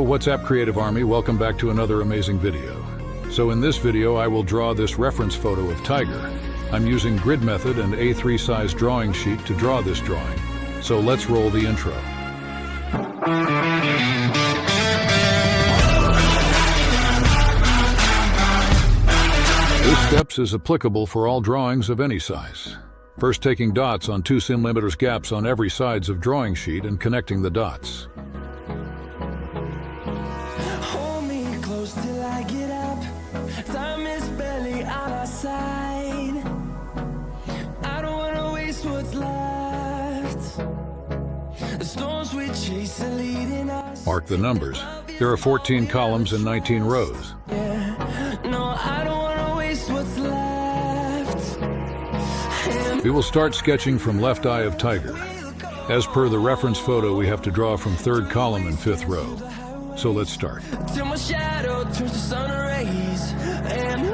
what's up, Creative Army? Welcome back to another amazing video. So in this video I will draw this reference photo of Tiger. I'm using grid method and A3 size drawing sheet to draw this drawing. So let's roll the intro. This steps is applicable for all drawings of any size. First, taking dots on 2 cm gaps on every sides of drawing sheet and connecting the dots. Hold me close till I get up. Time is barely on our side. I don't wanna waste what's left. The storms we chase are leading us. Mark the numbers. There are 14 columns and 19 rows. No, I don't wanna waste what's left. We will start sketching from left eye of Tiger. As per the reference photo, we have to draw from 3rd column and 5th row. So let's start. Till my shadow turns to sun rays, and